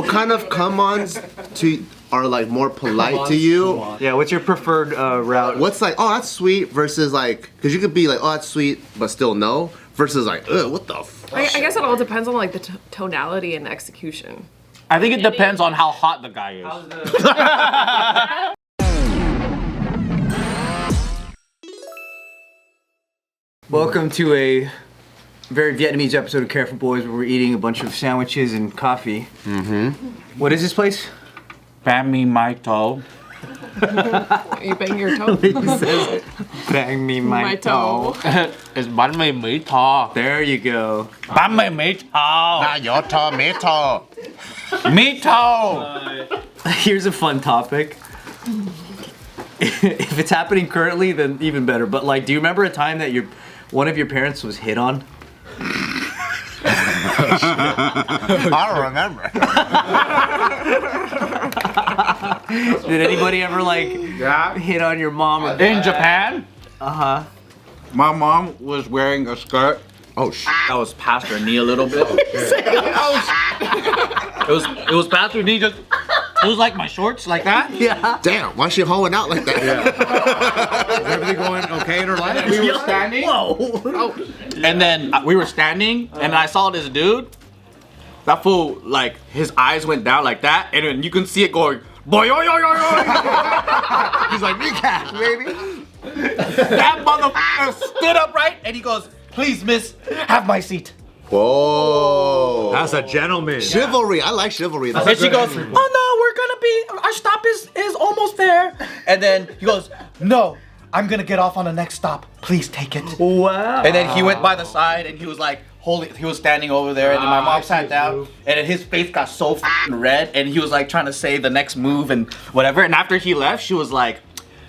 What kind of come-ons are like more polite to you? Yeah, what's your preferred route? What's like, oh, that's sweet versus like, because you could be like, oh, that's sweet, but still no, versus like, ugh, what the fuck? I guess it all depends on like the tonality and execution. I think it depends on how hot the guy is. Welcome to a very Vietnamese episode of Careful Boys where we're eating a bunch of sandwiches and coffee. Mm-hmm. What is this place? Bang me my toe. You bang your toe? He says, bang me my toe. It's bánh mì Mỹ Tho. There you go. Bánh mì Mỹ Tho. Not your toe, me toe. Mỹ Tho. Here's a fun topic. If it's happening currently, then even better. But like, do you remember a time that one of your parents was hit on? I don't remember. Did anybody ever like hit on your mom? In Japan? Uh-huh. My mom was wearing a skirt. Oh shit. I was past her knee a little bit. It was past her knee, just it was like my shorts, like that. Yeah. Damn, why is she hoeing out like that? Is everything going okay in her life? We were standing. Whoa. And then we were standing, and I saw this dude. That fool, like, his eyes went down like that, and then you can see it going, boy, yo, yo, yo, yo. He's like, recap, baby. That motherfucker stood up right, and he goes, please, miss, have my seat. Whoa. That's a gentleman. Chivalry, I like chivalry. And she goes, oh no, we're gonna be, our stop is almost there. And then he goes, no, I'm gonna get off on the next stop. Please take it. Wow. And then he went by the side and he was like, he was standing over there, and then my mom sat down, and then his face got so f***ing red, and he was like trying to say the next move and whatever. And after he left, she was like,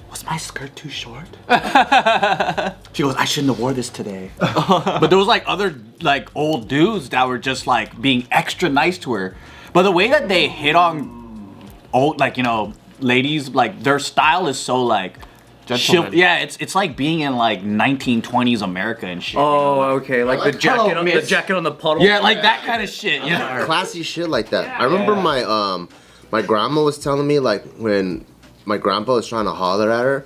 was my skirt too short? She goes, I shouldn't have wore this today. But there was like other like old dudes that were just like being extra nice to her. But the way that they hit on old, like, you know, ladies, like their style is so like, yeah, it's like being in like 1920s America and shit. Oh, okay, like the jacket on the jacket on the puddle. Yeah, like that kind of shit. Yeah, classy shit like that. I remember my grandma was telling me like when my grandpa was trying to holler at her,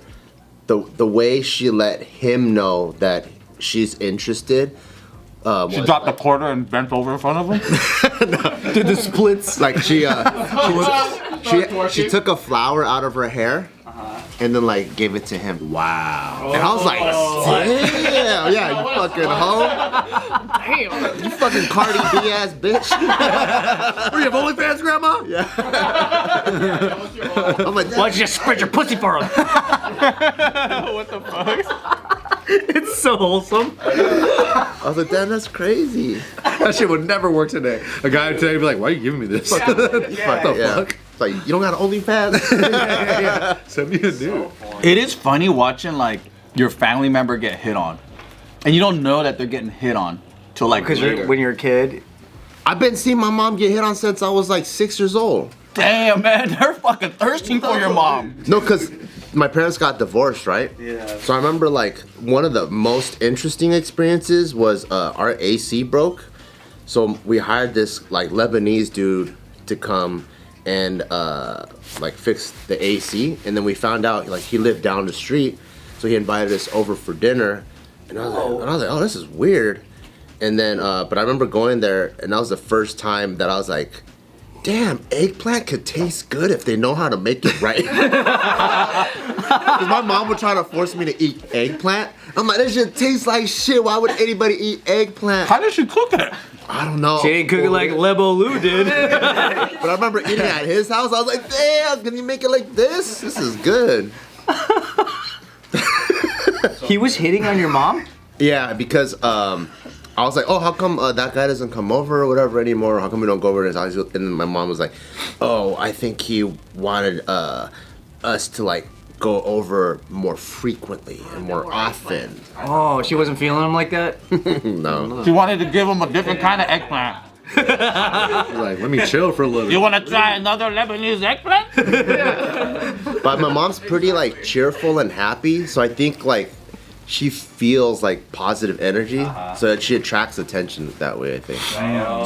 the way she let him know that she's interested. She dropped a quarter and bent over in front of him. Did the splits like she took a flower out of her hair. And then like gave it to him. Wow. And I was like, damn, yeah, you fucking hoe. Damn. You fucking Cardi B ass bitch. Were you have OnlyFans, Grandma? Yeah. I'm like, why don't you just spread your pussy for him? What the fuck? It's so wholesome. I was like, damn, that's crazy. That shit would never work today. A guy today would be like, why are you giving me this? What the fuck? It's like, you don't got an OnlyFans? Yeah. Send me a dude. It is funny watching like your family member get hit on, and you don't know that they're getting hit on till like because when you're a kid. I've been seeing my mom get hit on since I was like 6 years old. Damn, man, they're fucking thirsting for your mom. No, because my parents got divorced, right? Yeah. So I remember like one of the most interesting experiences was our AC broke. So we hired this like Lebanese dude to come and like fix the AC, and then we found out like he lived down the street, so he invited us over for dinner, and I was like, oh, this is weird. And then but I remember going there, and that was the first time that I was like, damn, eggplant could taste good if they know how to make it right. Because my mom would try to force me to eat eggplant. I'm like, this shit tastes like shit. Why would anybody eat eggplant? How did she cook it? I don't know. She ain't cooking like Lebo Lou did. But I remember eating at his house. I was like, damn, can you make it like this? This is good. He was hitting on your mom? Yeah, because I was like, oh, how come that guy doesn't come over or whatever anymore? How come we don't go over to his house? And then my mom was like, oh, I think he wanted us to like go over more frequently and more often. Oh, she wasn't feeling him like that? No. She wanted to give him a different kind of eggplant. Like, let me chill for a little. You want to try another Lebanese eggplant? But my mom's pretty like cheerful and happy, so I think like she feels like positive energy, so that she attracts attention that way, I think.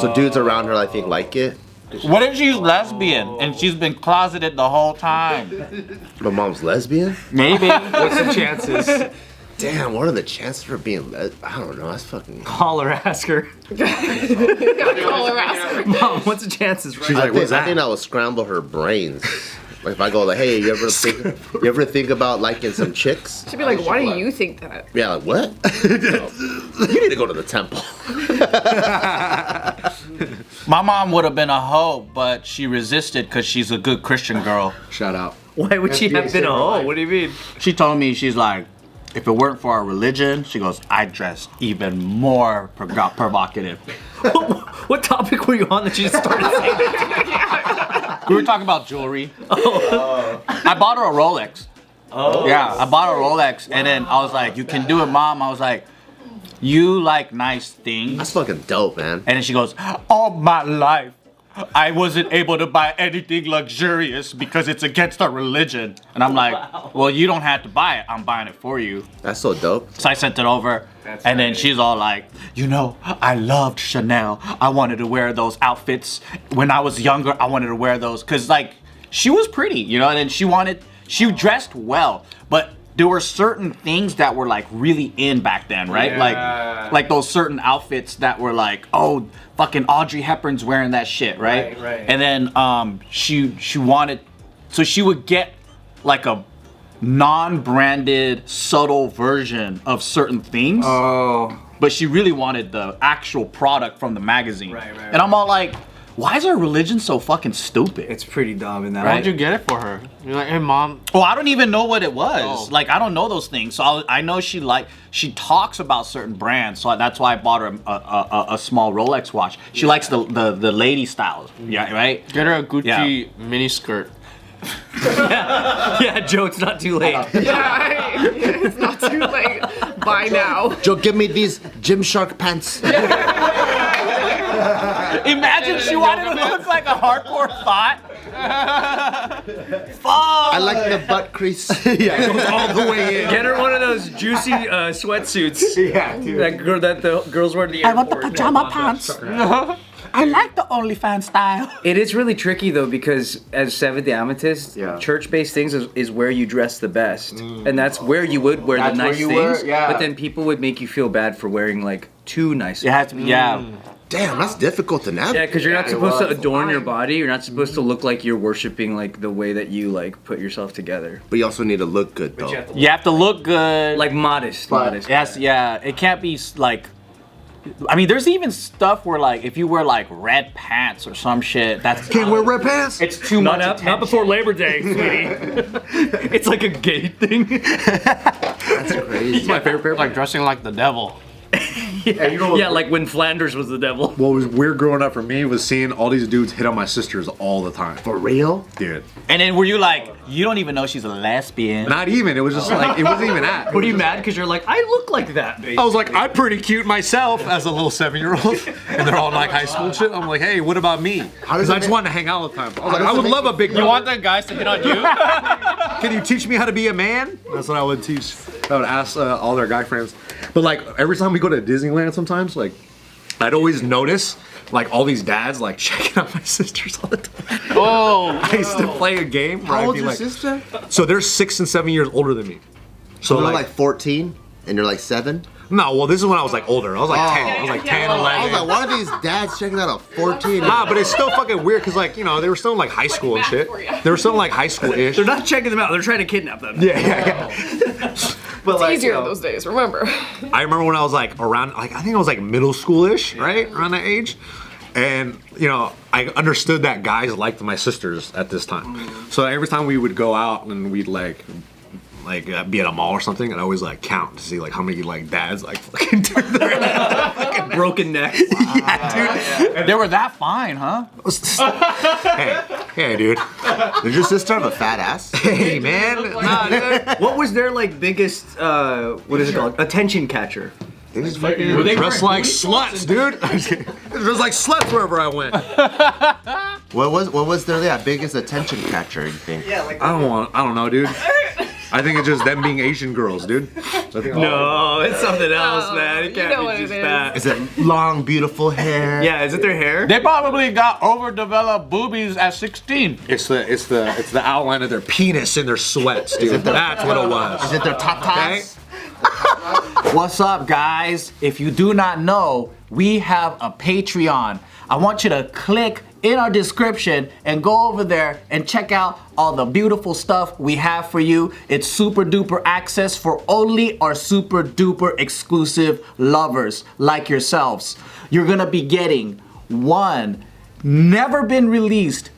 So dudes around her, I think, like it. What if she's lesbian and she's been closeted the whole time? My mom's lesbian? Maybe. What's the chances? Damn, what are the chances for being I don't know, that's fucking... Call her, ask her. Gotta call her, ask her. Mom, what's the chances? She's like, what's I think that? I would scramble her brains. Like if I go like, hey, you ever think about liking some chicks? She'd be like, why do you think that? Yeah, like what? You need to go to the temple. My mom would have been a hoe, but she resisted because she's a good Christian girl. Shout out. Why would she have been a hoe? What do you mean? She told me, she's like, if it weren't for our religion, she goes, I'd dress even more provocative. What topic were you on that you just started saying that? We were talking about jewelry. I bought her a Rolex. Oh. Yeah, I bought her a Rolex, and then I was like, you can do it, Mom. I was like, you like nice things. That's fucking dope, man. And then she goes, all my life, I wasn't able to buy anything luxurious because it's against our religion. And I'm like, well, you don't have to buy it. I'm buying it for you. That's so dope. So I sent it over. And then she's all like, you know, I loved Chanel. I wanted to wear those outfits. When I was younger, I wanted to wear those. Because, like, she was pretty, you know, and then she dressed well. But there were certain things that were, like, really in back then, right? Yeah. Like those certain outfits that were like, oh, fucking Audrey Hepburn's wearing that shit, right? Right. And then she wanted, so she would get like a non-branded, subtle version of certain things. Oh. But she really wanted the actual product from the magazine. Right. And I'm all like, why is our religion so fucking stupid? It's pretty dumb in that. Right? Why'd you get it for her? You're like, hey, Mom. Well, I don't even know what it was. Oh. Like, I don't know those things. So I know she talks about certain brands. So that's why I bought her a small Rolex watch. She likes the lady styles. Yeah, right? Get her a Gucci mini skirt. Yeah, Joe, it's not too late. Yeah, it's not too late. Buy now. Joe, give me these Gymshark pants. Imagine she wanted to look like a hardcore thought. Fuck. I like the butt crease. Yeah, it goes all the way in. Get her one of those juicy sweatsuits. Yeah, dude. That the girls wear at the I airport. want the pajama pants. I like the OnlyFans style. It is really tricky though because as Seventh-day Adventist, Yeah. church-based things is where you dress the best, and that's where you would wear That's the where nice you things. wear- yeah. But then people would make you feel bad for wearing like too nice. It has to be, yeah. Damn, that's difficult to navigate. Yeah, because you're not supposed to adorn your body. You're not supposed to look like you're worshiping like the way that you like put yourself together. But you also need to look good, though. You have to look good. Like modest. Yes, yeah. It can't be like. I mean, there's even stuff where like if you wear like red pants or some shit, that's Can't wear red pants. it's too much. Not before Labor Day, sweetie. It's like a gay thing. That's crazy. It's my favorite pair. Like dressing like the devil. Yeah, like when Flanders was the devil. What was weird growing up for me was seeing all these dudes hit on my sisters all the time. For real? Dude. And then were you like, you don't even know she's a lesbian? Not even. It was just like, it wasn't even that. What are you mad because you're like, I look like that, baby. I was like, I'm pretty cute myself as a little 7-year-old. And they're all in like high school and shit. I'm like, hey, what about me? Because I just wanted to hang out all the time. I was like, I would love a big You want the guys to hit on you? Can you teach me how to be a man? That's what I would teach. I would ask all their guy friends. But like every time we go to Disneyland sometimes, like I'd always notice like all these dads like checking out my sisters all the time. Oh. I used to play a game where How I'd old's be your like, sister? so they're 6 and 7 years older than me. So So they're like, like 14 and you're like 7? no, well this is when I was like older. I was like 10. I was like 10, I 11. was like, why are these dads checking out a 14? Nah, but it's still fucking weird because like, you know, they were still in like high school and shit. They were still in like high school-ish. They're not checking them out. They're trying to kidnap them. Yeah. But It's like, easier you know, those days, remember. I remember when I was like around, like I think I was like middle school-ish, right? Around that age. And, you know, I understood that guys liked my sisters at this time. So every time we would go out and we'd like be at a mall or something, I'd always like count to see like how many like dads like fucking turn their head. Broken neck. Yeah, dude. They were that fine, huh? Hey, dude. Did your sister have a fat ass? Hey, man. Nah, dude. What was their like biggest what is it called? Attention catcher. They just fucking... Dressed like sluts, dude. Dressed like sluts wherever I went. What was their biggest attention catcher, you think? Yeah, like I don't know, dude. I think it's just them being Asian girls, dude. No, it's something else, Oh, man. It you can't know be what just it is. that. Is it long, beautiful hair? Yeah, is it their hair? They probably got overdeveloped boobies at 16. It's the outline of their penis in their sweats, dude. That's what it was. Is it their tatas? Okay? What's up, guys? If you do not know, we have a Patreon. I want you to click in our description and go over there and check out all the beautiful stuff we have for you. It's super duper access for only our super duper exclusive lovers like yourselves. You're gonna be getting one never been released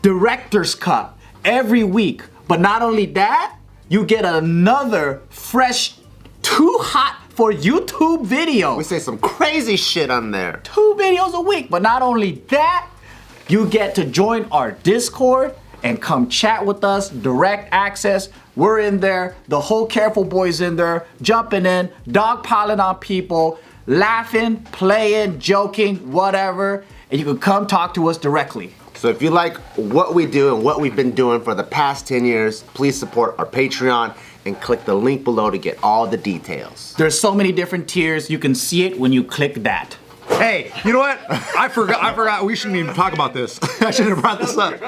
director's cut every week. But not only that, you get another fresh, too hot for YouTube video. We say some crazy shit on there. 2 videos a week. But not only that, you get to join our Discord and come chat with us, direct access. We're in there, the whole Careful Boys in there, jumping in, dogpiling on people, laughing, playing, joking, whatever. And you can come talk to us directly. So if you like what we do and what we've been doing for the past 10 years, please support our Patreon and click the link below to get all the details. There's so many different tiers. You can see it when you click that. Hey, you know what? I forgot. We shouldn't even talk about this. I should have brought this up.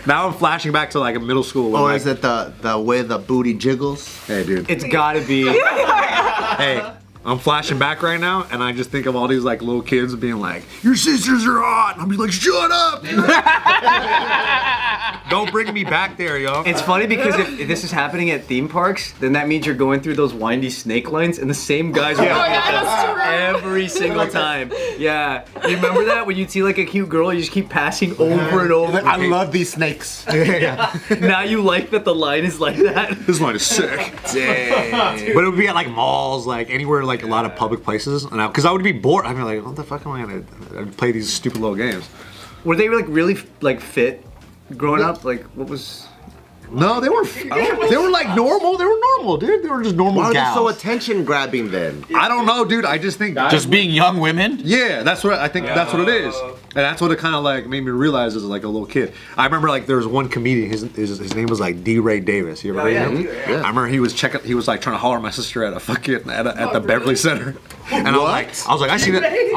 Now I'm flashing back to like a middle school. Or is it the way the booty jiggles? Hey, dude. It's gotta be. Hey, I'm flashing back right now, and I just think of all these like little kids being like, "Your sisters are hot." And I'm just like, "Shut up!" Don't bring me back there, yo. It's funny because if this is happening at theme parks, then that means you're going through those windy snake lines and the same guys are walking that's true. every single time. Yeah. You remember that? When you'd see like a cute girl, you just keep passing over and over. I love these snakes. Now you like that the line is like that? This line is sick. Dang. But it would be at like malls, like anywhere, like a lot of public places. And because I would be bored, I'd be like, "What the fuck am I gonna I'd play these stupid little games?" Were they like really like fit growing up? Like what was... No, they were like normal. They were normal, dude. They were just normal Why are they gals. so attention grabbing then? I don't know, dude. I just think Just being young women? yeah, that's what I think. That's what it is, and that's what it kind of like made me realize as like a little kid. I remember like there was one comedian. His name was like D. Ray Davis. You ever heard of him? Yeah. I remember he was like trying to holler at my sister at a fucking at the Beverly Center, and I was like, I see that. I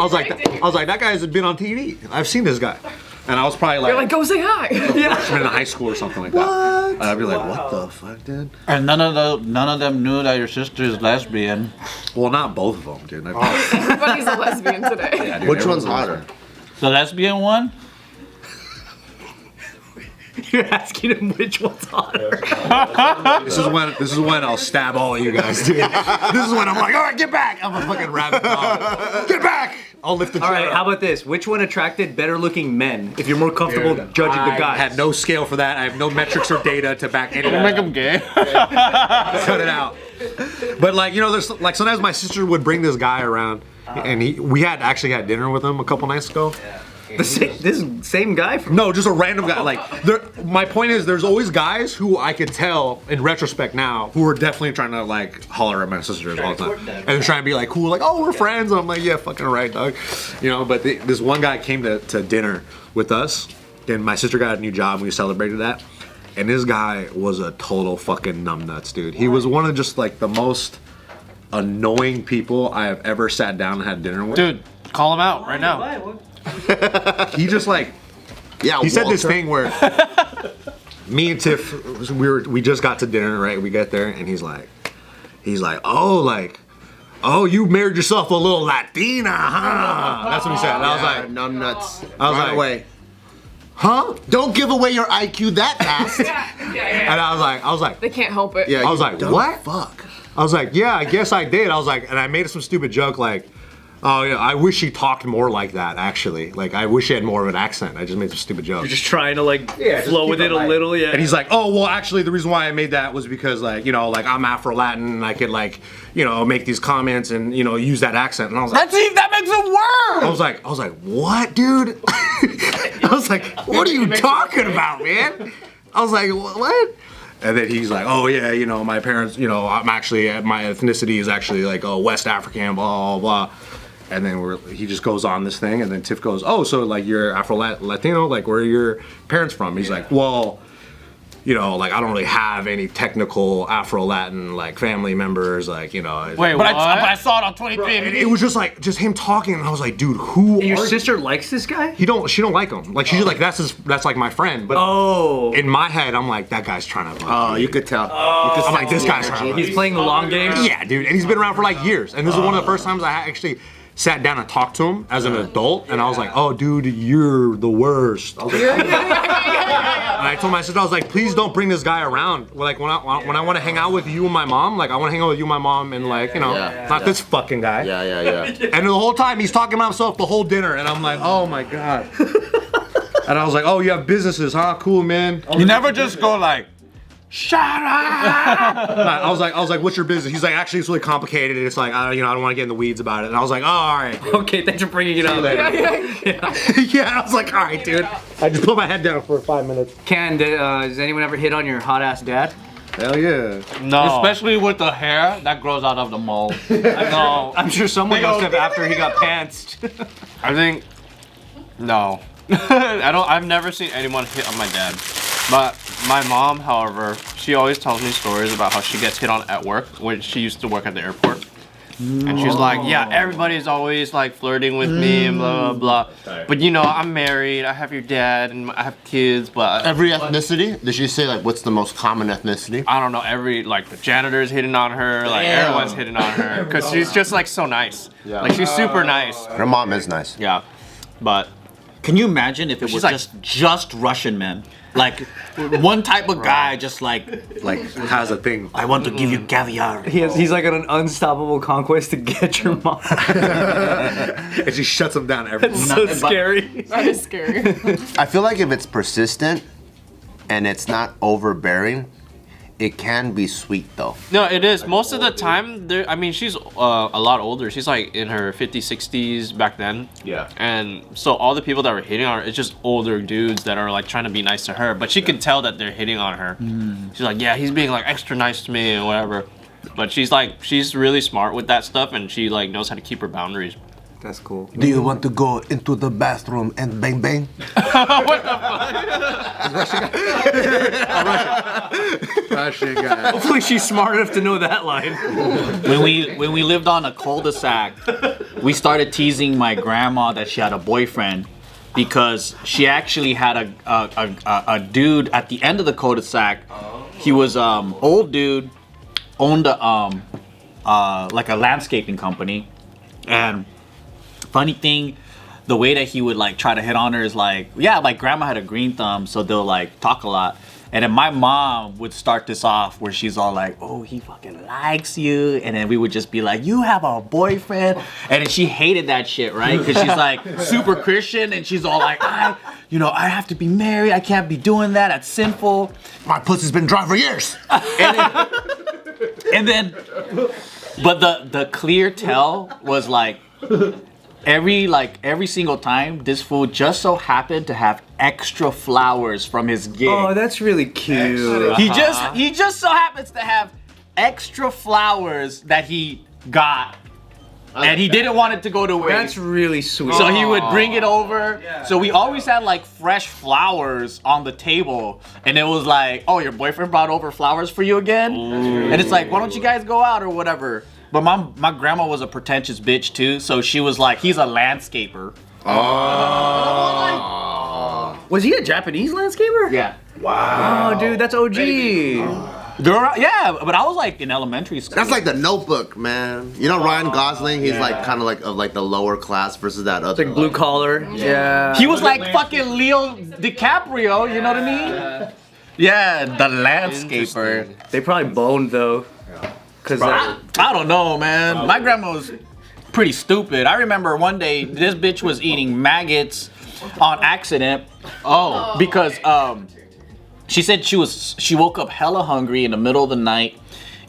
was like, that guy's been on TV. I've seen this guy. And I was probably like, You're like, go say hi. freshman in high school or something like that. And I'd be like, what the fuck, dude? And none of them knew that your sister is lesbian. Well, not both of them, dude. Everybody's a lesbian today. Dude, Which one's everyone's- hotter? The lesbian one? You're asking him which one's hotter. This is when I'll stab all of you guys, dude. This is when I'm like, all right, get back. I'm a fucking rabbit dog. Get back. I'll lift the chair All right, up. how about this? Which one attracted better looking men if you're more comfortable judging the I guys? had no scale for that. I have no metrics or data to back any of Make that. them gay. Cut it out. But like, you know, there's like sometimes my sister would bring this guy around, and we had actually had dinner with him a couple nights ago. This same guy from... No, just a random guy. Like, my point is, there's always guys who I could tell in retrospect now who are definitely trying to like holler at my sisters all the time, and they're trying to be like cool, like, oh, we're friends. And I'm like, yeah, fucking right, dog. You know. But this one guy came to dinner with us, and my sister got a new job, and we celebrated that. And this guy was a total fucking numbnuts, dude. He was one of just like the most annoying people I have ever sat down and had dinner with. Dude, call him out right now. He just like. Yeah, He said this Walter. thing where me and Tiff, we just got to dinner, right? We get there, and he's like, oh, you married yourself a little Latina, huh? That's what he said. And I was like, numb nuts. I was right like- away. Huh? Don't give away your IQ that fast. and I was like, They can't help it. Yeah, I was you like, dumb what? Fuck. I was like, yeah, I guess I did. I was like, and I made some stupid joke like, oh yeah, I wish he talked more like that. Actually, like I wish he had more of an accent. I just made some stupid joke. You're just trying to like flow with it a little, yeah. And he's like, oh, well, actually, the reason why I made that was because, like, you know, like, I'm Afro-Latin, and I could, like, you know, make these comments and, you know, use that accent. And I was like, Let's see if that makes it worse! I was like, what, dude? I was like, what are you talking about, man? I was like, what? And then he's like, oh, yeah, you know, my parents, you know, I'm actually, my ethnicity is actually, like, West African, blah, blah, blah. And then he just goes on this thing, and then Tiff goes, oh, so, like, you're Afro-Latino? Like, where are your parents from? He's like, well, you know, like I don't really have any technical Afro-Latin like family members, like, you know. Wait, But I saw it on 23. And it was just like him talking, and I was like, dude, who? Your are sister likes this guy? She don't like him. Like she's just like that's like my friend. But in my head, I'm like that guy's trying to. Oh, you could tell. I'm like this guy's trying to. He's playing the long game? Yeah, dude, and he's been around for like years. And this is one of the first times I actually sat down and talked to him as an adult, and I was like, oh, dude, you're the worst. I was like, and I told my sister, I was like, please don't bring this guy around. Like when I want to hang out with you and my mom, like I want to hang out with you and my mom, and like, you know, not this fucking guy. Yeah. And the whole time he's talking about himself the whole dinner, and I'm like, oh my god. And I was like, oh, you have businesses, huh? Cool, man. You never just go like, shut up! I was like, what's your business? He's like, actually, it's really complicated. It's like, I don't want to get in the weeds about it. And I was like, oh, all right. Okay, thanks for bringing it up. Yeah, I was like, all right, dude. I just put my head down for 5 minutes. Ken, does anyone ever hit on your hot ass dad? Hell yeah. no. Especially with the hair that grows out of the mole. No. I'm sure someone must have after he got pantsed. I think no. I've never seen anyone hit on my dad. But my mom, however, she always tells me stories about how she gets hit on at work when she used to work at the airport. And she's like, yeah, everybody's always like flirting with me and blah, blah, blah. But you know, I'm married, I have your dad, and I have kids, but... Every ethnicity? Did she say like what's the most common ethnicity? I don't know, like the janitor's hitting on her, like everyone's hitting on her. Because she's just like so nice. Yeah. Like she's super nice. Her mom is nice. Yeah, but... Can you imagine if it was like- just Russian men? Like one type of guy just like has a thing. I want to give you caviar. He's like on an unstoppable conquest to get your mom. And she shuts him down every It's so scary. That is scary. I feel like if it's persistent and it's not overbearing, it can be sweet though. No, it is. Most of the time, I mean, she's a lot older. She's like in her 50s, 60s back then. Yeah. And so all the people that were hitting on her, it's just older dudes that are like trying to be nice to her. But she can tell that they're hitting on her. She's like, yeah, he's being like extra nice to me and whatever. But she's really smart with that stuff, and she like knows how to keep her boundaries. That's cool. Do you want to go into the bathroom and bang bang? Russian guy. Hopefully she's smart enough to know that line. When we lived on a cul-de-sac, we started teasing my grandma that she had a boyfriend because she actually had a dude at the end of the cul-de-sac. He was old dude, owned like a landscaping company, and funny thing, the way that he would like try to hit on her is like, yeah, like grandma had a green thumb, so they'll like talk a lot. And then my mom would start this off where she's all like, oh, he fucking likes you. And then we would just be like, you have a boyfriend? And then she hated that shit, right? Because she's like super Christian, and she's all like, I have to be married. I can't be doing that. That's sinful. My pussy's been dry for years. And then, but the clear tell was like, every single time, this fool just so happened to have extra flowers from his gig. Oh, that's really cute. He just so happens to have extra flowers that he got, and he didn't want it to go to waste. That's really sweet. So he would bring it over. So we always had like fresh flowers on the table, and it was like, oh, your boyfriend brought over flowers for you again? And it's like, why don't you guys go out or whatever? But my grandma was a pretentious bitch too, so she was like, he's a landscaper. Was he a Japanese landscaper? Yeah. Oh, dude, that's OG. Yeah, but I was like in elementary school. That's like The Notebook, man. You know Ryan Gosling? He's like kind of like of like the lower class versus that other. Like blue collar. Yeah. He was like fucking Leo DiCaprio, you know what I mean? Yeah, the landscaper. They probably boned though. Cause I don't know, man. My grandma was pretty stupid. I remember one day this bitch was eating maggots on accident. Oh, because she said she woke up hella hungry in the middle of the night,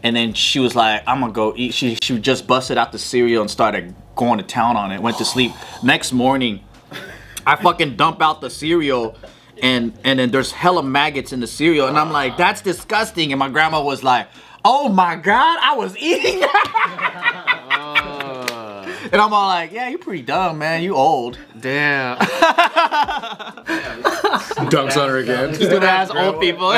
and then she was like, I'm gonna go eat. She just busted out the cereal and started going to town on it. Went to sleep. Next morning, I fucking dump out the cereal, and then there's hella maggots in the cereal, and I'm like, that's disgusting. And my grandma was like, oh my God, I was eating that. And I'm all like, yeah, you pretty dumb, man. You old. Damn. Dunks on her again. Stupid ass old people.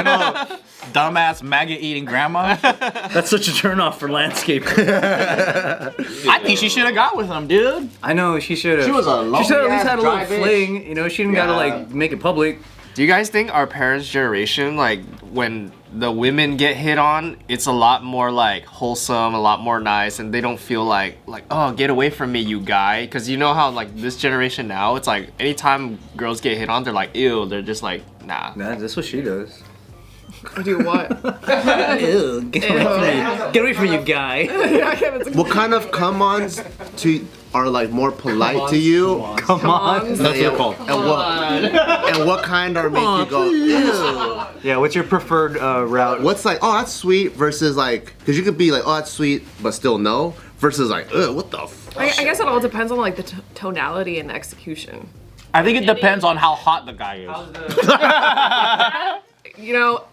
Dumbass maggot eating grandma. That's such a turnoff for landscaping. I think she should have got with him, dude. I know she should have. She was a She should have at least lonely-ass had a little dry bitch. fling. You know, she didn't gotta like make it public. Do you guys think our parents' generation, like when the women get hit on, it's a lot more like wholesome, a lot more nice, and they don't feel like oh, get away from me, you guy? Because you know how like this generation now, it's like anytime girls get hit on, they're like ew. They're just like nah. Nah, that's what she does. I do what? Ew, get away from me. Get away from you, guy. What kind of come-ons are like more polite to you? Come on. That's what they're called. And what kind are make you go, ew? Yeah, what's your preferred route? What's like, oh, that's sweet versus like, because you could be like, oh, that's sweet, but still no, versus like, ugh, what the f? I guess it all depends on like the tonality and execution. I think it depends on how hot the guy is. You know,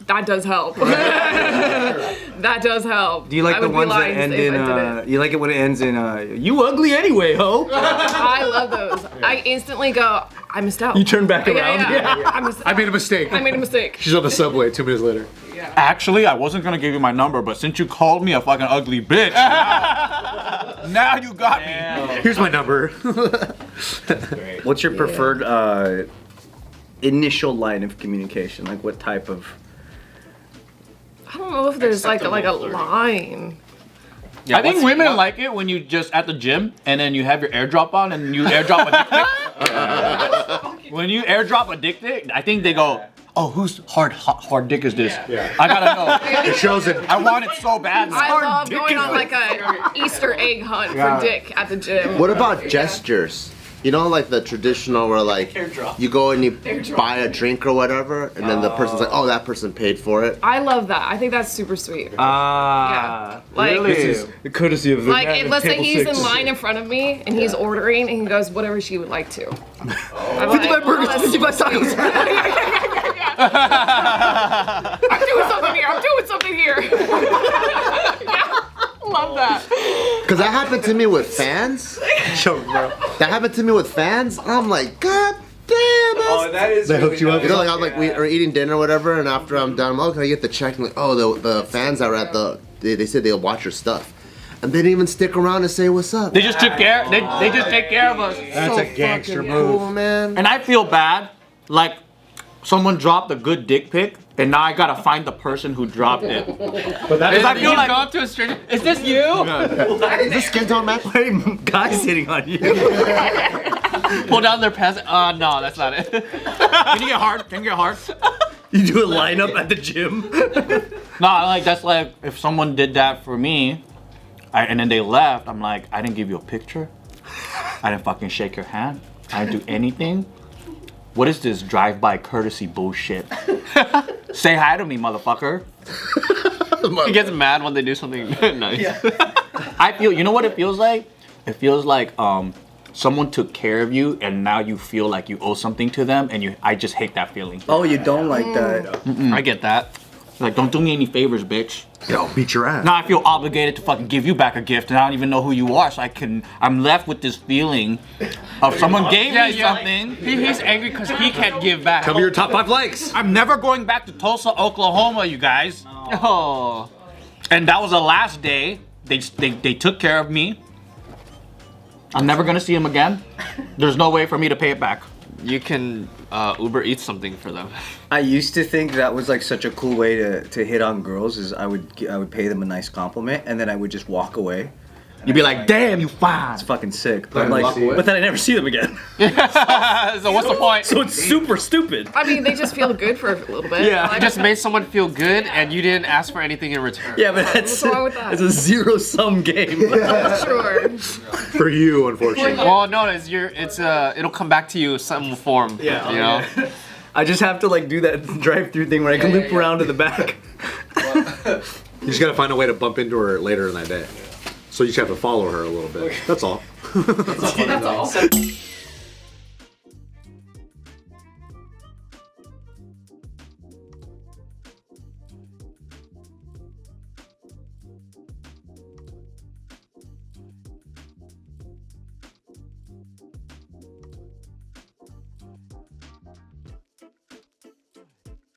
that does help. That does help. Do you like I the would be ones that lying end if in, I didn't. you like it when it ends in, you ugly anyway, ho? I love those. I instantly go, I missed out. You turn back around? Yeah. I made a mistake. I made a mistake. She's on the subway 2 minutes later. Actually, I wasn't gonna give you my number, but since you called me a fucking ugly bitch, now you got me. Here's my number. What's your preferred initial line of communication? Like what type of... I don't know if there's like a line. Yeah, I think what's- women what- like it when you just at the gym and then you have your airdrop on and you airdrop a dick pic. When you airdrop a dick pic, I think they go, oh, whose hard dick is this? Yeah. I gotta know. It shows it. I want it so bad. I love going on like a Easter egg hunt for dick at the gym. What about gestures? You know, like the traditional where like you go and you buy a drink or whatever, and then the person's like, oh, that person paid for it. I love that. I think that's super sweet. Ah, Like, this is the courtesy of the Like, man at let's say table he's 6. in line in front of me and he's ordering and he goes, whatever she would like to. I'm 55 burgers, 55 tacos. I'm doing something here. I'm doing something here. Yeah, love that. Because that happened to me with fans. That happened to me with fans. I'm like, God damn, that's... That is They hooked you up. You know, like I'm like, we are eating dinner or whatever, and after I'm done, oh, can I get the check? I'm like, oh, the fans that were at they said they'll watch your stuff. And they didn't even stick around and say what's up. They just took care. They just take care of us. That's a gangster move. Cool, man. And I feel bad, like someone dropped a good dick pic, and now I gotta find the person who dropped it. But that I feel You like- go up to a stranger. Is this you? Is this skin tone match? Guys hitting on you. Pull down their pants. No, that's not it. Can you get hard? Can you get hard? You do a lineup at the gym. No, like that's like if someone did that for me, and then they left. I'm like, I didn't give you a picture. I didn't fucking shake your hand. I didn't do anything. What is this drive-by courtesy bullshit? Say hi to me, motherfucker. He gets mad when they do something nice. I feel. You know what it feels like? It feels like someone took care of you, and now you feel like you owe something to them, and I just hate that feeling. Oh, you don't like that. I get that. Like, don't do me any favors, bitch. Yo, beat your ass. Now I feel obligated to fucking give you back a gift, and I don't even know who you are, so I'm left with this feeling of someone gave me something. He's angry because he can't give back. Tell me your top 5 likes. I'm never going back to Tulsa, Oklahoma, you guys. Oh. And that was the last day. They took care of me. I'm never gonna see him again. There's no way for me to pay it back. You can Uber Eats something for them. I used to think that was like such a cool way to hit on girls is I would pay them a nice compliment and then I would just walk away. You'd be like, damn, you fine. It's fucking sick. But but then I never see them again. So what's the point? So it's super stupid. I mean, they just feel good for a little bit. Yeah. You just made someone feel good and you didn't ask for anything in return. Yeah, but that's What's wrong with that? it's a zero-sum game. Sure. For you, unfortunately. Well, no, it'll come back to you in some form. Yeah. You know? I just have to like do that drive-through thing where I can loop around to the back. You just gotta find a way to bump into her later in that day. So you just have to follow her a little bit. That's all. That's all.